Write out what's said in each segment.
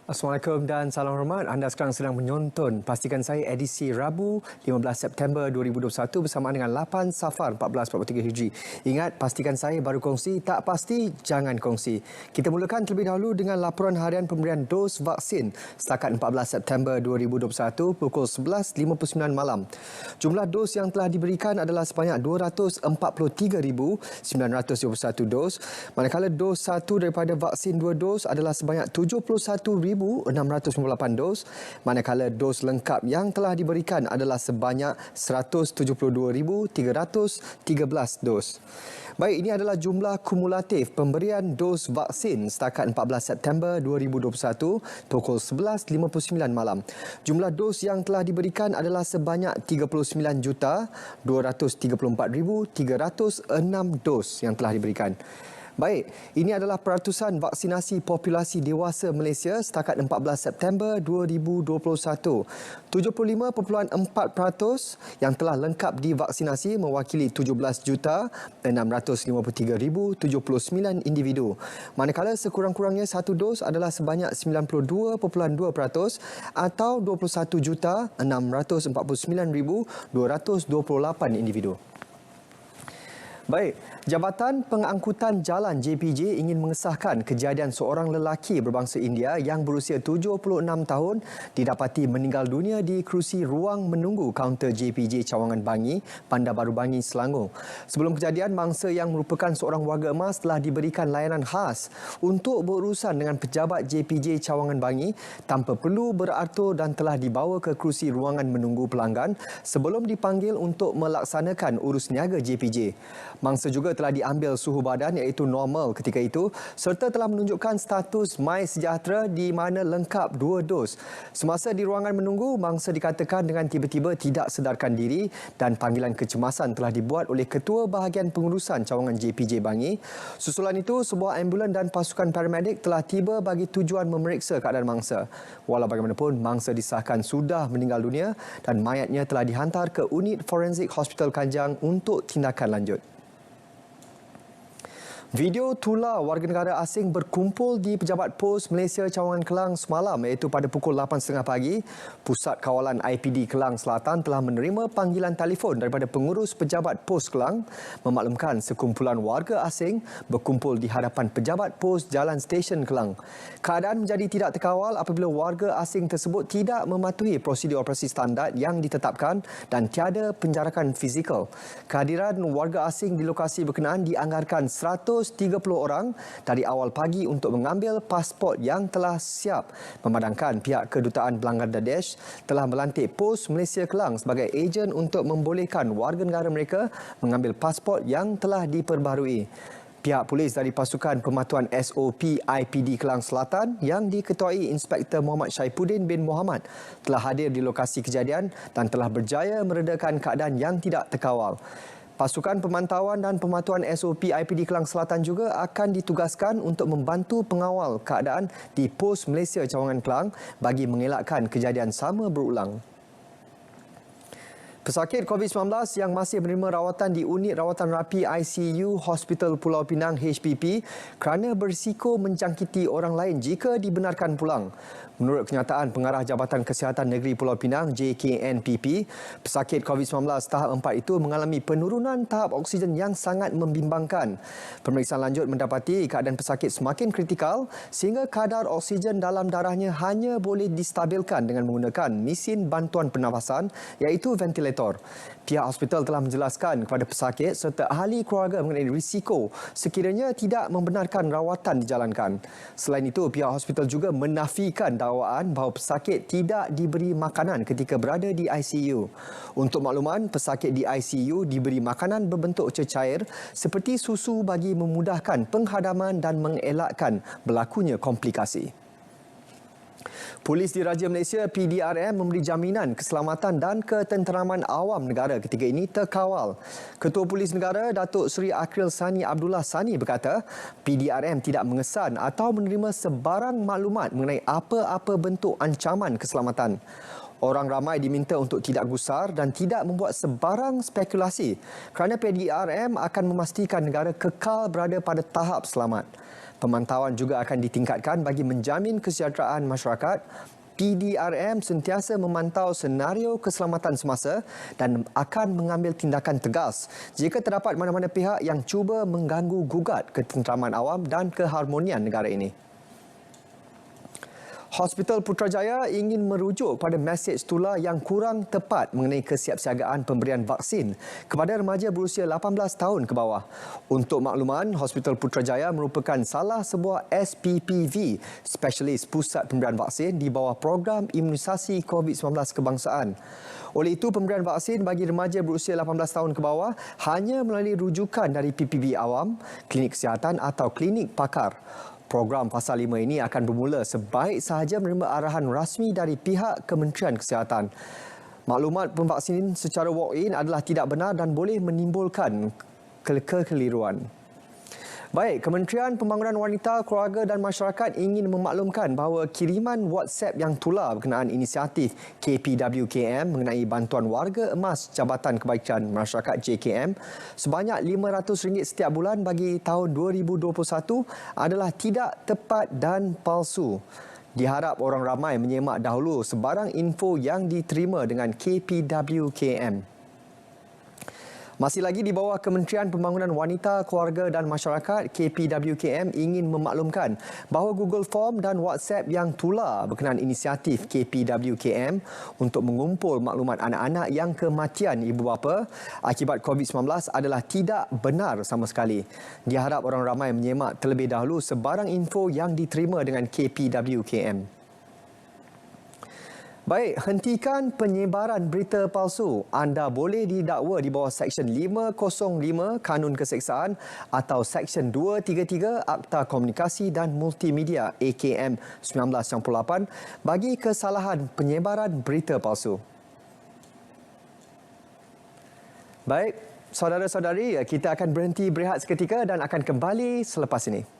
Assalamualaikum dan salam hormat. Anda sekarang sedang menonton Pastikan Saya edisi Rabu 15 September 2021 bersamaan dengan 8 Safar 1443 Hijri. Ingat, Pastikan Saya baru kongsi, tak pasti jangan kongsi. Kita mulakan terlebih dahulu dengan laporan harian pemberian dos vaksin setakat 14 September 2021 pukul 11.59 malam. Jumlah dos yang telah diberikan adalah sebanyak 243,921 dos, manakala dos satu daripada vaksin 2 dos adalah sebanyak 71,698 dos, manakala dos lengkap yang telah diberikan adalah sebanyak 172,313 dos. Baik, ini adalah jumlah kumulatif pemberian dos vaksin setakat 14 September 2021 pukul 11.59 malam. Jumlah dos yang telah diberikan adalah sebanyak 39,234,306 dos yang telah diberikan. Baik, ini adalah peratusan vaksinasi populasi dewasa Malaysia setakat 14 September 2021. 75.4% yang telah lengkap divaksinasi mewakili 17,653,079 individu. Manakala sekurang-kurangnya satu dos adalah sebanyak 92.2% atau 21,649,228 individu. Baik, Jabatan Pengangkutan Jalan JPJ ingin mengesahkan kejadian seorang lelaki berbangsa India yang berusia 76 tahun didapati meninggal dunia di kerusi ruang menunggu kaunter JPJ Cawangan Bangi, Bandar Baru Bangi, Selangor. Sebelum kejadian, mangsa yang merupakan seorang warga emas telah diberikan layanan khas untuk berurusan dengan pejabat JPJ Cawangan Bangi tanpa perlu beratur dan telah dibawa ke kerusi ruangan menunggu pelanggan sebelum dipanggil untuk melaksanakan urus niaga JPJ. Mangsa juga telah diambil suhu badan iaitu normal ketika itu serta telah menunjukkan status My Sejahtera di mana lengkap 2 dos. Semasa di ruangan menunggu, mangsa dikatakan dengan tiba-tiba tidak sedarkan diri dan panggilan kecemasan telah dibuat oleh Ketua Bahagian Pengurusan Cawangan JPJ Bangi. Susulan itu, sebuah ambulan dan pasukan paramedik telah tiba bagi tujuan memeriksa keadaan mangsa. Walau bagaimanapun, mangsa disahkan sudah meninggal dunia dan mayatnya telah dihantar ke unit Forensik Hospital Kanjang untuk tindakan lanjut. Video tular warga negara asing berkumpul di Pejabat Pos Malaysia Cawangan Kelang semalam iaitu pada pukul 8.30 pagi, Pusat Kawalan IPD Kelang Selatan telah menerima panggilan telefon daripada pengurus Pejabat Pos Kelang memaklumkan sekumpulan warga asing berkumpul di hadapan Pejabat Pos Jalan Stesen Kelang. Keadaan menjadi tidak terkawal apabila warga asing tersebut tidak mematuhi prosedur operasi standard yang ditetapkan dan tiada penjarakan fizikal. Kehadiran warga asing di lokasi berkenaan dianggarkan 130 orang dari awal pagi untuk mengambil pasport yang telah siap, memandangkan pihak Kedutaan Bangladesh telah melantik Pos Malaysia Kelang sebagai ejen untuk membolehkan warga negara mereka mengambil pasport yang telah diperbaharui. Pihak polis dari pasukan pematuan SOP IPD Kelang Selatan yang diketuai Inspektor Muhammad Syaifuddin bin Muhammad telah hadir di lokasi kejadian dan telah berjaya meredakan keadaan yang tidak terkawal. Pasukan pemantauan dan pematuan SOP IPD Kelang Selatan juga akan ditugaskan untuk membantu pengawal keadaan di Pos Malaysia Cawangan Kelang bagi mengelakkan kejadian sama berulang. Pesakit COVID-19 yang masih menerima rawatan di unit rawatan rapi ICU Hospital Pulau Pinang HPP kerana berisiko menjangkiti orang lain jika dibenarkan pulang. Menurut kenyataan Pengarah Jabatan Kesihatan Negeri Pulau Pinang JKNPP, pesakit COVID-19 tahap 4 itu mengalami penurunan tahap oksigen yang sangat membimbangkan. Pemeriksaan lanjut mendapati keadaan pesakit semakin kritikal sehingga kadar oksigen dalam darahnya hanya boleh distabilkan dengan menggunakan mesin bantuan pernafasan iaitu ventilator. Pihak hospital telah menjelaskan kepada pesakit serta ahli keluarga mengenai risiko sekiranya tidak membenarkan rawatan dijalankan. Selain itu, pihak hospital juga menafikan dakwaan bahawa pesakit tidak diberi makanan ketika berada di ICU. Untuk makluman, pesakit di ICU diberi makanan berbentuk cecair seperti susu bagi memudahkan penghadaman dan mengelakkan berlakunya komplikasi. Polis Diraja Malaysia PDRM memberi jaminan keselamatan dan ketenteraman awam negara ketika ini terkawal. Ketua Polis Negara Datuk Seri Akril Sani Abdullah Sani berkata, PDRM tidak mengesan atau menerima sebarang maklumat mengenai apa-apa bentuk ancaman keselamatan. Orang ramai diminta untuk tidak gusar dan tidak membuat sebarang spekulasi kerana PDRM akan memastikan negara kekal berada pada tahap selamat. Pemantauan juga akan ditingkatkan bagi menjamin kesejahteraan masyarakat. PDRM sentiasa memantau senario keselamatan semasa dan akan mengambil tindakan tegas jika terdapat mana-mana pihak yang cuba mengganggu gugat ketenteraman awam dan keharmonian negara ini. Hospital Putrajaya ingin merujuk pada mesej tular yang kurang tepat mengenai kesiapsiagaan pemberian vaksin kepada remaja berusia 18 tahun ke bawah. Untuk makluman, Hospital Putrajaya merupakan salah sebuah SPPV, Specialist Pusat Pemberian Vaksin di bawah program imunisasi COVID-19 kebangsaan. Oleh itu, pemberian vaksin bagi remaja berusia 18 tahun ke bawah hanya melalui rujukan dari PPV awam, klinik kesihatan atau klinik pakar. Program Fasa 5 ini akan bermula sebaik sahaja menerima arahan rasmi dari pihak Kementerian Kesihatan. Maklumat pemvaksin secara walk-in adalah tidak benar dan boleh menimbulkan kekeliruan. Baik, Kementerian Pembangunan Wanita, Keluarga dan Masyarakat ingin memaklumkan bahawa kiriman WhatsApp yang tular berkenaan inisiatif KPWKM mengenai bantuan warga emas Jabatan Kebaikan Masyarakat JKM sebanyak RM500 setiap bulan bagi tahun 2021 adalah tidak tepat dan palsu. Diharap orang ramai menyemak dahulu sebarang info yang diterima dengan KPWKM. Masih lagi di bawah Kementerian Pembangunan Wanita, Keluarga dan Masyarakat, KPWKM ingin memaklumkan bahawa Google Form dan WhatsApp yang tular berkenaan inisiatif KPWKM untuk mengumpul maklumat anak-anak yang kematian ibu bapa akibat COVID-19 adalah tidak benar sama sekali. Diharap orang ramai menyemak terlebih dahulu sebarang info yang diterima dengan KPWKM. Baik, hentikan penyebaran berita palsu. Anda boleh didakwa di bawah Seksyen 505 Kanun Keseksaan atau Seksyen 233 Akta Komunikasi dan Multimedia AKM 1998 bagi kesalahan penyebaran berita palsu. Baik, saudara-saudari, kita akan berhenti berehat seketika dan akan kembali selepas ini.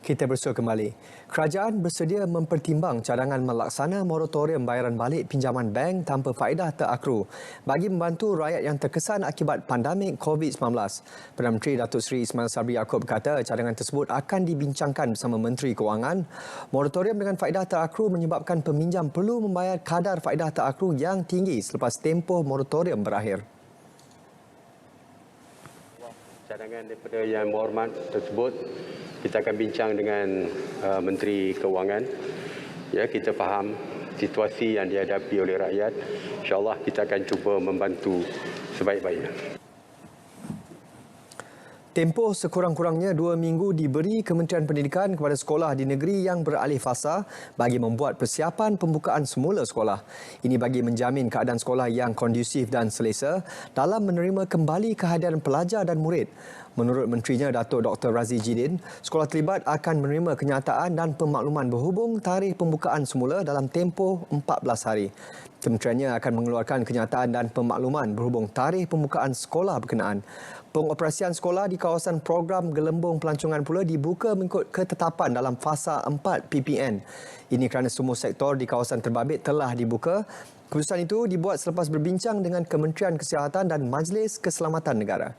Kita bersua kembali. Kerajaan bersedia mempertimbang cadangan melaksana moratorium bayaran balik pinjaman bank tanpa faedah terakru bagi membantu rakyat yang terkesan akibat pandemik COVID-19. Perdana Menteri Datuk Seri Ismail Sabri Yaakob berkata cadangan tersebut akan dibincangkan bersama Menteri Kewangan. Moratorium dengan faedah terakru menyebabkan peminjam perlu membayar kadar faedah terakru yang tinggi selepas tempoh moratorium berakhir. Cadangan daripada Yang Berhormat tersebut kita akan bincang dengan Menteri Kewangan. Ya, kita faham situasi yang dihadapi oleh rakyat. InsyaAllah kita akan cuba membantu sebaik-baiknya. Tempoh sekurang-kurangnya 2 minggu diberi Kementerian Pendidikan kepada sekolah di negeri yang beralih fasa bagi membuat persiapan pembukaan semula sekolah. Ini bagi menjamin keadaan sekolah yang kondusif dan selesa dalam menerima kembali kehadiran pelajar dan murid. Menurut Menterinya Datuk Dr. Razzie Jidin, sekolah terlibat akan menerima kenyataan dan pemakluman berhubung tarikh pembukaan semula dalam tempoh 14 hari. Kementeriannya akan mengeluarkan kenyataan dan pemakluman berhubung tarikh pembukaan sekolah berkenaan. Pengoperasian sekolah di kawasan program Gelembung Pelancongan pula dibuka mengikut ketetapan dalam fasa 4 PPN. Ini kerana semua sektor di kawasan terbabit telah dibuka. Keputusan itu dibuat selepas berbincang dengan Kementerian Kesihatan dan Majlis Keselamatan Negara.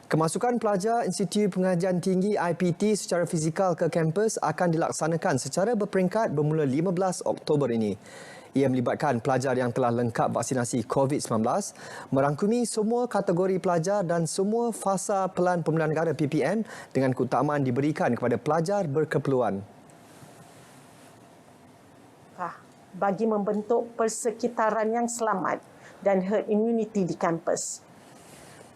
Kemasukan pelajar Institut Pengajian Tinggi IPT secara fizikal ke kampus akan dilaksanakan secara berperingkat bermula 15 Oktober ini. Ia melibatkan pelajar yang telah lengkap vaksinasi COVID-19, merangkumi semua kategori pelajar dan semua fasa Pelan Pembelaan Negara PPN dengan keutamaan diberikan kepada pelajar berkeperluan. Bagi membentuk persekitaran yang selamat dan herd immunity di kampus.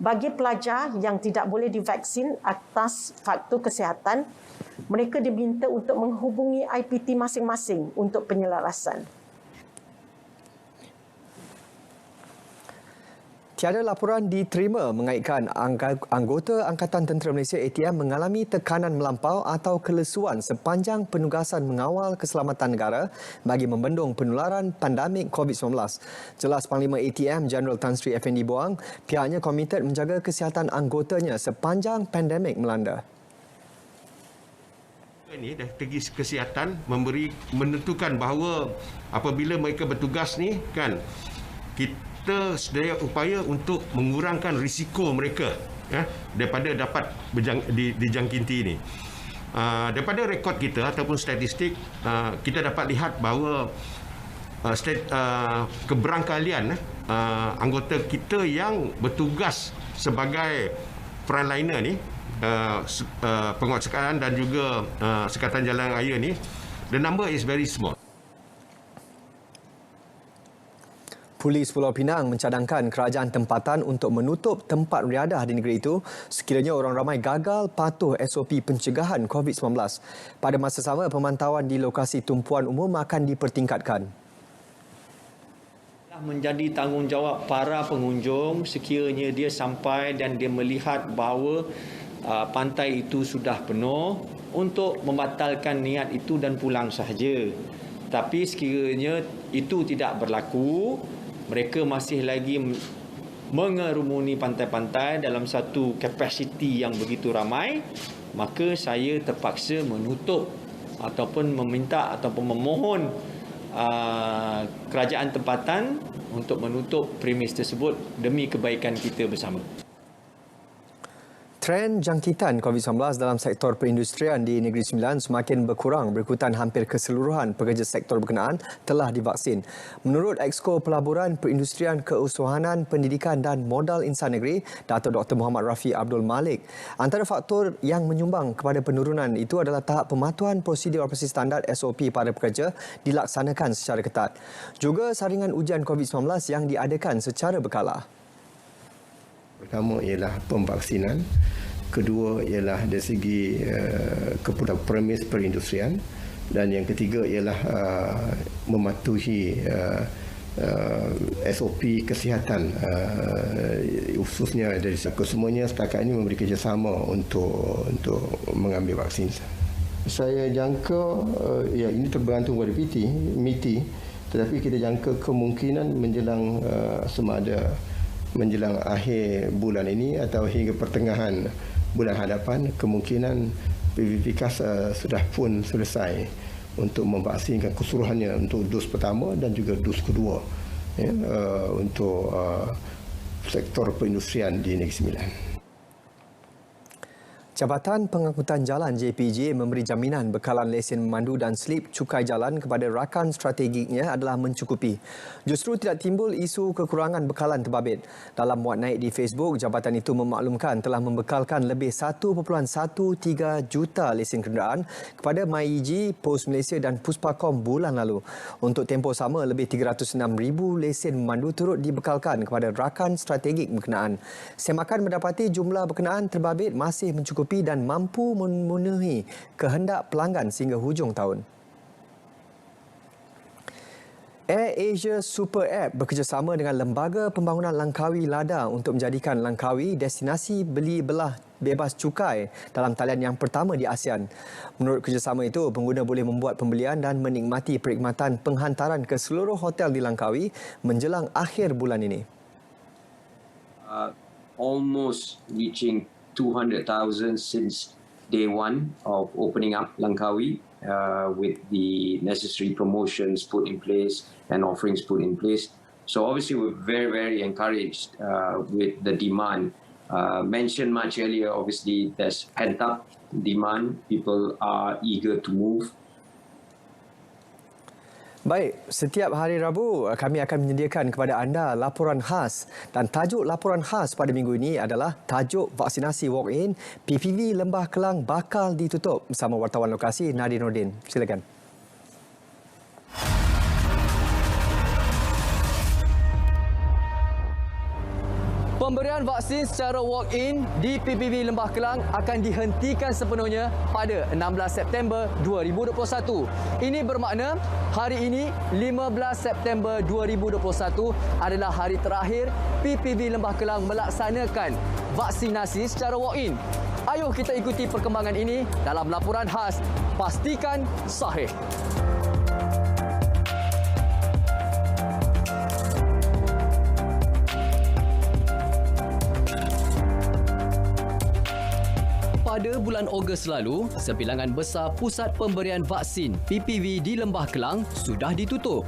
Bagi pelajar yang tidak boleh divaksin atas faktor kesihatan, mereka diminta untuk menghubungi IPT masing-masing untuk penyelarasan. Tiada laporan diterima mengaitkan anggota Angkatan Tentera Malaysia ATM mengalami tekanan melampau atau kelesuan sepanjang penugasan mengawal keselamatan negara bagi membendung penularan pandemik COVID-19. Jelas Panglima ATM Jeneral Tan Sri Effendi Buang, pihaknya komited menjaga kesihatan anggotanya sepanjang pandemik melanda. Ini dari segi kesihatan menentukan bahawa apabila mereka bertugas ni kan, kita sedaya upaya untuk mengurangkan risiko mereka daripada dapat dijangkiti ini. Daripada rekod kita ataupun statistik, kita dapat lihat bahawa keberangkalian anggota kita yang bertugas sebagai frontliner ni, penguat sekatan dan juga sekatan jalan raya ni, the number is very small. Polis Pulau Pinang mencadangkan kerajaan tempatan untuk menutup tempat riadah di negeri itu sekiranya orang ramai gagal patuh SOP pencegahan COVID-19. Pada masa sama, pemantauan di lokasi tumpuan umum akan dipertingkatkan. Menjadi tanggungjawab para pengunjung sekiranya dia sampai dan dia melihat bahawa pantai itu sudah penuh untuk membatalkan niat itu dan pulang sahaja. Tapi sekiranya itu tidak berlaku, mereka masih lagi mengerumuni pantai-pantai dalam satu kapasiti yang begitu ramai, maka saya terpaksa menutup ataupun meminta ataupun memohon kerajaan tempatan untuk menutup premis tersebut demi kebaikan kita bersama. Trend jangkitan COVID-19 dalam sektor perindustrian di Negeri Sembilan semakin berkurang berikutan hampir keseluruhan pekerja sektor berkenaan telah divaksin. Menurut Exco Pelaburan Perindustrian Keusahawanan Pendidikan dan Modal Insan Negeri, Datuk Dr. Muhammad Rafi Abdul Malik, antara faktor yang menyumbang kepada penurunan itu adalah tahap pematuhan prosedur operasi standard SOP pada pekerja dilaksanakan secara ketat. Juga saringan ujian COVID-19 yang diadakan secara berkala. Pertama ialah pemvaksinan, kedua ialah dari segi keputusan premis perindustrian, dan yang ketiga ialah mematuhi SOP kesihatan, khususnya dari kesemuanya setakat ini memberi kerjasama untuk mengambil vaksin. Saya jangka ini tergantung pada MITI, tetapi kita jangka kemungkinan menjelang sama ada menjelang akhir bulan ini atau hingga pertengahan bulan hadapan, kemungkinan PVPKAS sudah pun selesai untuk memvaksinkan keseluruhannya untuk dos pertama dan juga dos kedua untuk sektor perindustrian di Negeri Sembilan. Jabatan Pengangkutan Jalan JPJ memberi jaminan bekalan lesen memandu dan slip cukai jalan kepada rakan strategiknya adalah mencukupi. Justru tidak timbul isu kekurangan bekalan terbabit. Dalam muat naik di Facebook, jabatan itu memaklumkan telah membekalkan lebih 1.13 juta lesen kenderaan kepada MyEG, Pos Malaysia dan Puspakom bulan lalu. Untuk tempoh sama, lebih 306,000 lesen memandu turut dibekalkan kepada rakan strategik berkenaan. Semakan mendapati jumlah berkenaan terbabit masih mencukupi dan mampu memenuhi kehendak pelanggan sehingga hujung tahun. Air Asia Super App bekerjasama dengan Lembaga Pembangunan Langkawi LADA untuk menjadikan Langkawi destinasi beli belah bebas cukai dalam talian yang pertama di ASEAN. Menurut kerjasama itu, pengguna boleh membuat pembelian dan menikmati perkhidmatan penghantaran ke seluruh hotel di Langkawi menjelang akhir bulan ini. Almost reaching 200,000 since day one of opening up Langkawi, with the necessary promotions put in place and offerings put in place. So obviously we're very, very encouraged with the demand. Mentioned much earlier, obviously there's pent-up demand. People are eager to move. Baik, setiap hari Rabu kami akan menyediakan kepada anda laporan khas, dan tajuk laporan khas pada minggu ini adalah tajuk vaksinasi walk-in PPV Lembah Kelang bakal ditutup bersama wartawan lokasi Nadir Nordin. Silakan. Pemberian vaksin secara walk-in di PPV Lembah Kelang akan dihentikan sepenuhnya pada 16 September 2021. Ini bermakna hari ini 15 September 2021 adalah hari terakhir PPV Lembah Kelang melaksanakan vaksinasi secara walk-in. Ayuh kita ikuti perkembangan ini dalam laporan khas Pastikan Sahih. Pada bulan Ogos lalu, sebilangan besar pusat pemberian vaksin PPV di Lembah Kelang sudah ditutup.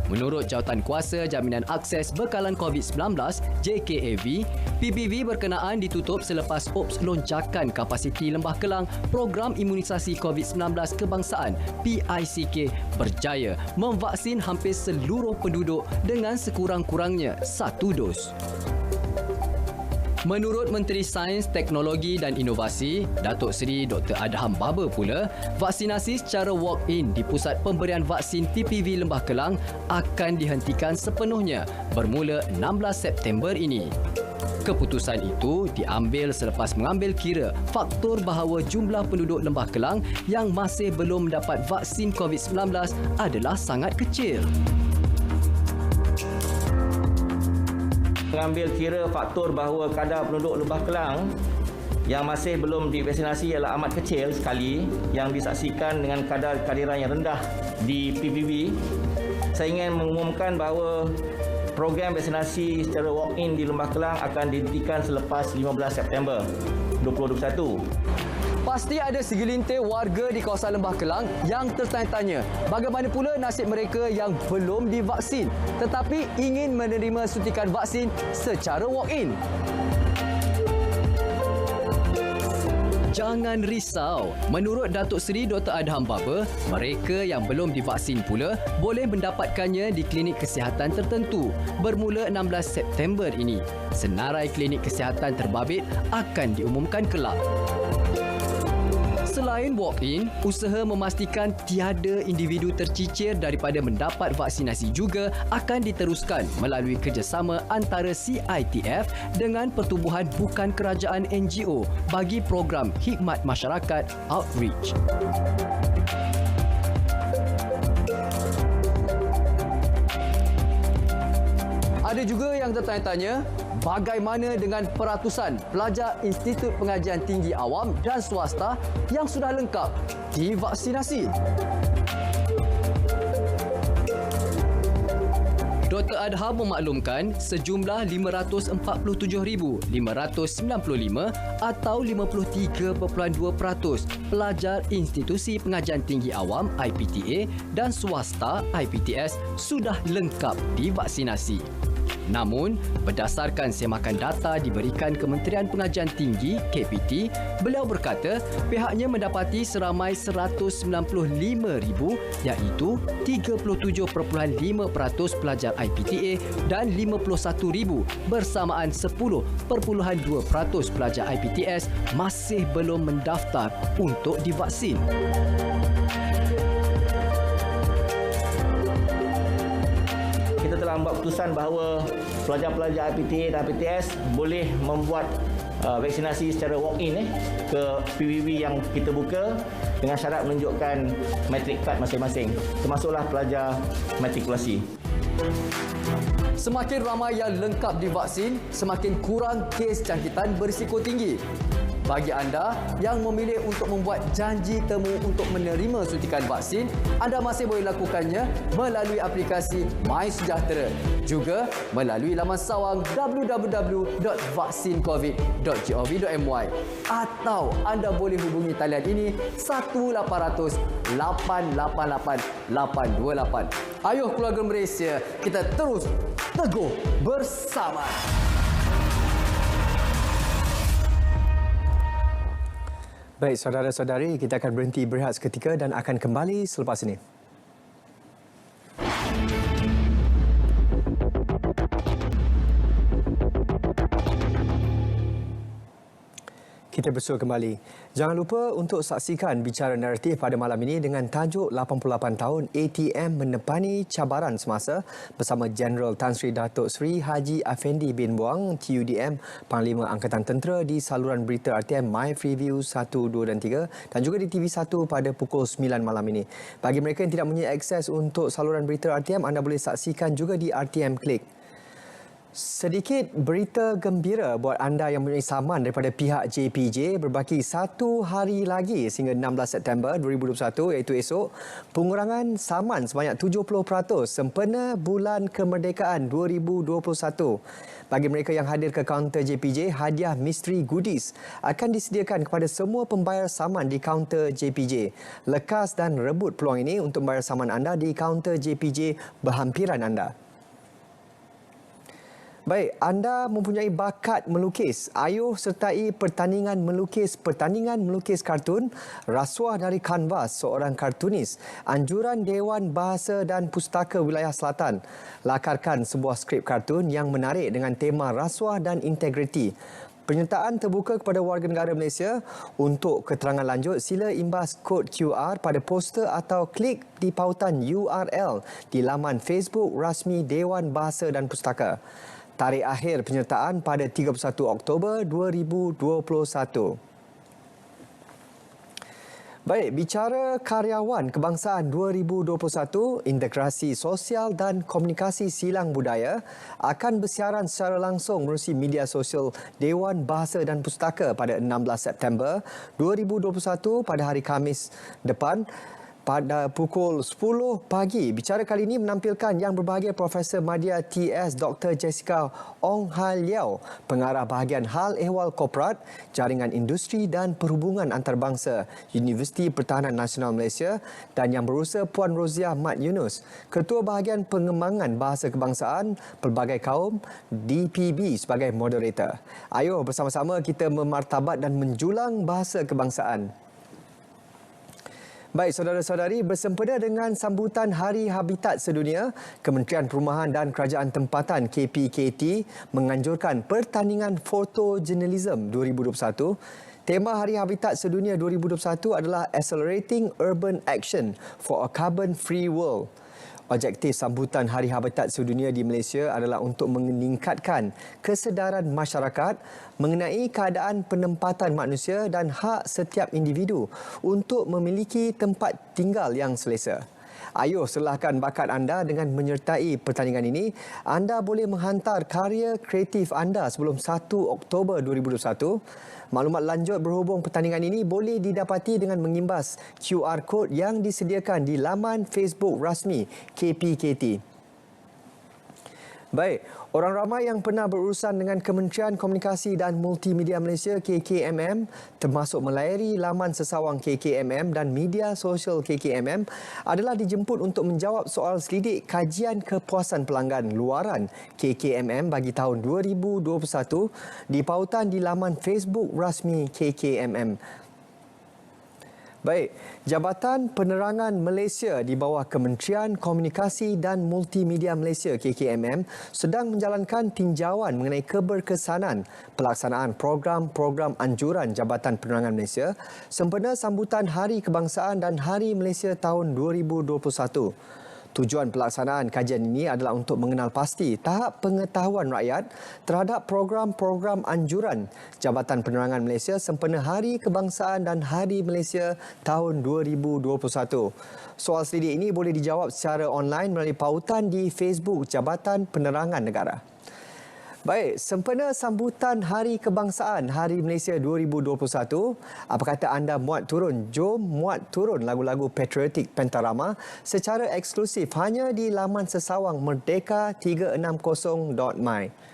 Menurut Jawatankuasa Jaminan Akses Bekalan COVID-19 JKAV, PPV berkenaan ditutup selepas OPS lonjakan kapasiti Lembah Kelang Program Imunisasi COVID-19 Kebangsaan PICK berjaya memvaksin hampir seluruh penduduk dengan sekurang-kurangnya 1 dos. Menurut Menteri Sains, Teknologi dan Inovasi, Datuk Seri Dr. Adham Baba pula, vaksinasi secara walk-in di Pusat Pemberian Vaksin PPV Lembah Kelang akan dihentikan sepenuhnya bermula 16 September ini. Keputusan itu diambil selepas mengambil kira faktor bahawa jumlah penduduk Lembah Kelang yang masih belum mendapat vaksin COVID-19 adalah sangat kecil. Mengambil kira faktor bahawa kadar penduduk Lembah Kelang yang masih belum divaksinasi ialah amat kecil sekali yang disaksikan dengan kadar kehadiran yang rendah di PPV, saya ingin mengumumkan bahawa program vaksinasi secara walk-in di Lembah Kelang akan dihentikan selepas 15 September 2021. Pasti ada segelintir warga di kawasan Lembah Kelang yang tertanya-tanya bagaimana pula nasib mereka yang belum divaksin tetapi ingin menerima suntikan vaksin secara walk-in. Jangan risau. Menurut Datuk Seri Dr. Adham Baba, mereka yang belum divaksin pula boleh mendapatkannya di klinik kesihatan tertentu bermula 16 September ini. Senarai klinik kesihatan terbabit akan diumumkan kelak. Selain walk-in, usaha memastikan tiada individu tercicir daripada mendapat vaksinasi juga akan diteruskan melalui kerjasama antara CITF dengan Pertubuhan Bukan Kerajaan NGO bagi program Khidmat Masyarakat Outreach. Ada juga yang tertanya-tanya, bagaimana dengan peratusan pelajar Institut Pengajian Tinggi Awam dan Swasta yang sudah lengkap divaksinasi? Dr. Adham memaklumkan sejumlah 547,595 atau 53.2% pelajar Institusi Pengajian Tinggi Awam IPTA dan Swasta IPTS sudah lengkap divaksinasi. Namun, berdasarkan semakan data diberikan Kementerian Pengajian Tinggi KPT, beliau berkata pihaknya mendapati seramai 195,000 iaitu 37.5% pelajar IPTA dan 51,000 bersamaan 10.2% pelajar IPTS masih belum mendaftar untuk divaksin. Kita telah membuat keputusan bahawa pelajar-pelajar IPTA dan IPTS boleh membuat vaksinasi secara walk-in ke PPV yang kita buka dengan syarat menunjukkan matric card masing-masing, termasuklah pelajar matrikulasi. Semakin ramai yang lengkap divaksin, semakin kurang kes jangkitan berisiko tinggi. Bagi anda yang memilih untuk membuat janji temu untuk menerima suntikan vaksin, anda masih boleh lakukannya melalui aplikasi MySejahtera, juga melalui laman sawang www.vaksincovid.gov.my, atau anda boleh hubungi talian ini 1-800-888-828. Ayuh keluarga Malaysia, kita terus teguh bersama. Baik, saudara-saudari, kita akan berhenti berehat seketika dan akan kembali selepas ini. Kita kita bersua kembali. Jangan lupa untuk saksikan bicara naratif pada malam ini dengan tajuk 88 tahun ATM menepani cabaran semasa bersama Jeneral Tan Sri Datuk Seri Haji Afendi bin Buang TUDM Panglima Angkatan Tentera di saluran berita RTM My Freeview 1, 2 dan 3 dan juga di TV1 pada pukul 9 malam ini. Bagi mereka yang tidak mempunyai akses untuk saluran berita RTM, anda boleh saksikan juga di RTM Klik. Sedikit berita gembira buat anda yang mempunyai saman daripada pihak JPJ. Berbaki 1 hari lagi sehingga 16 September 2021 iaitu esok, pengurangan saman sebanyak 70% sempena Bulan Kemerdekaan 2021. Bagi mereka yang hadir ke kaunter JPJ, hadiah misteri goodies akan disediakan kepada semua pembayar saman di kaunter JPJ. Lekas dan rebut peluang ini untuk membayar saman anda di kaunter JPJ berhampiran anda. Baik, anda mempunyai bakat melukis. Ayuh sertai pertandingan melukis kartun, rasuah dari kanvas seorang kartunis, anjuran Dewan Bahasa dan Pustaka Wilayah Selatan. Lakarkan sebuah skrip kartun yang menarik dengan tema rasuah dan integriti. Penyertaan terbuka kepada warga negara Malaysia. Untuk keterangan lanjut, sila imbas kod QR pada poster atau klik di pautan URL di laman Facebook rasmi Dewan Bahasa dan Pustaka. Tarikh akhir penyertaan pada 31 Oktober 2021. Baik, bicara karyawan kebangsaan 2021, integrasi sosial dan komunikasi silang budaya akan bersiaran secara langsung melalui media sosial Dewan Bahasa dan Pustaka pada 16 September 2021 pada hari Khamis depan. Pada pukul 10 pagi, bicara kali ini menampilkan yang berbahagia Profesor Madya TS Dr. Jessica Ong Hai Liao, pengarah bahagian Hal Ehwal Korporat, Jaringan Industri dan Perhubungan Antarabangsa, Universiti Pertahanan Nasional Malaysia dan yang berusaha Puan Roziah Mat Yunus, Ketua Bahagian Pengembangan Bahasa Kebangsaan Pelbagai Kaum DPB sebagai moderator. Ayo bersama-sama kita memartabat dan menjulang bahasa kebangsaan. Baik, saudara-saudari, bersempena dengan sambutan Hari Habitat Sedunia, Kementerian Perumahan dan Kerajaan Tempatan KPKT menganjurkan pertandingan fotojurnalism 2021. Tema Hari Habitat Sedunia 2021 adalah Accelerating Urban Action for a Carbon-Free World. Objektif sambutan Hari Habitat Sedunia di Malaysia adalah untuk meningkatkan kesedaran masyarakat mengenai keadaan penempatan manusia dan hak setiap individu untuk memiliki tempat tinggal yang selesa. Ayuh serlahkan bakat anda dengan menyertai pertandingan ini. Anda boleh menghantar karya kreatif anda sebelum 1 Oktober 2021. Maklumat lanjut berhubung pertandingan ini boleh didapati dengan mengimbas QR Code yang disediakan di laman Facebook rasmi KPKT. Baik, orang ramai yang pernah berurusan dengan Kementerian Komunikasi dan Multimedia Malaysia KKMM termasuk melayari laman sesawang KKMM dan media sosial KKMM adalah dijemput untuk menjawab soal selidik kajian kepuasan pelanggan luaran KKMM bagi tahun 2021 di pautan di laman Facebook rasmi KKMM. Baik, Jabatan Penerangan Malaysia di bawah Kementerian Komunikasi dan Multimedia Malaysia KKMM sedang menjalankan tinjauan mengenai keberkesanan pelaksanaan program-program anjuran Jabatan Penerangan Malaysia sempena sambutan Hari Kebangsaan dan Hari Malaysia tahun 2021. Tujuan pelaksanaan kajian ini adalah untuk mengenal pasti tahap pengetahuan rakyat terhadap program-program anjuran Jabatan Penerangan Malaysia sempena Hari Kebangsaan dan Hari Malaysia tahun 2021. Soal selidik ini boleh dijawab secara online melalui pautan di Facebook Jabatan Penerangan Negara. Baik, sempena sambutan Hari Kebangsaan Hari Malaysia 2021, apa kata anda muat turun? Jom muat turun lagu-lagu patriotik Pentarama secara eksklusif hanya di laman sesawang merdeka360.my.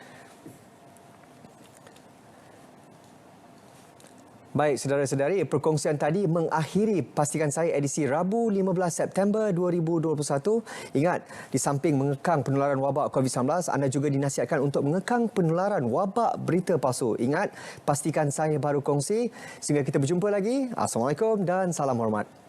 Baik, saudara-saudari, perkongsian tadi mengakhiri pastikan saya edisi Rabu 15 September 2021. Ingat, di samping mengekang penularan wabak COVID-19, anda juga dinasihatkan untuk mengekang penularan wabak berita palsu. Ingat, pastikan saya baru kongsi. Sehingga kita berjumpa lagi. Assalamualaikum dan salam hormat.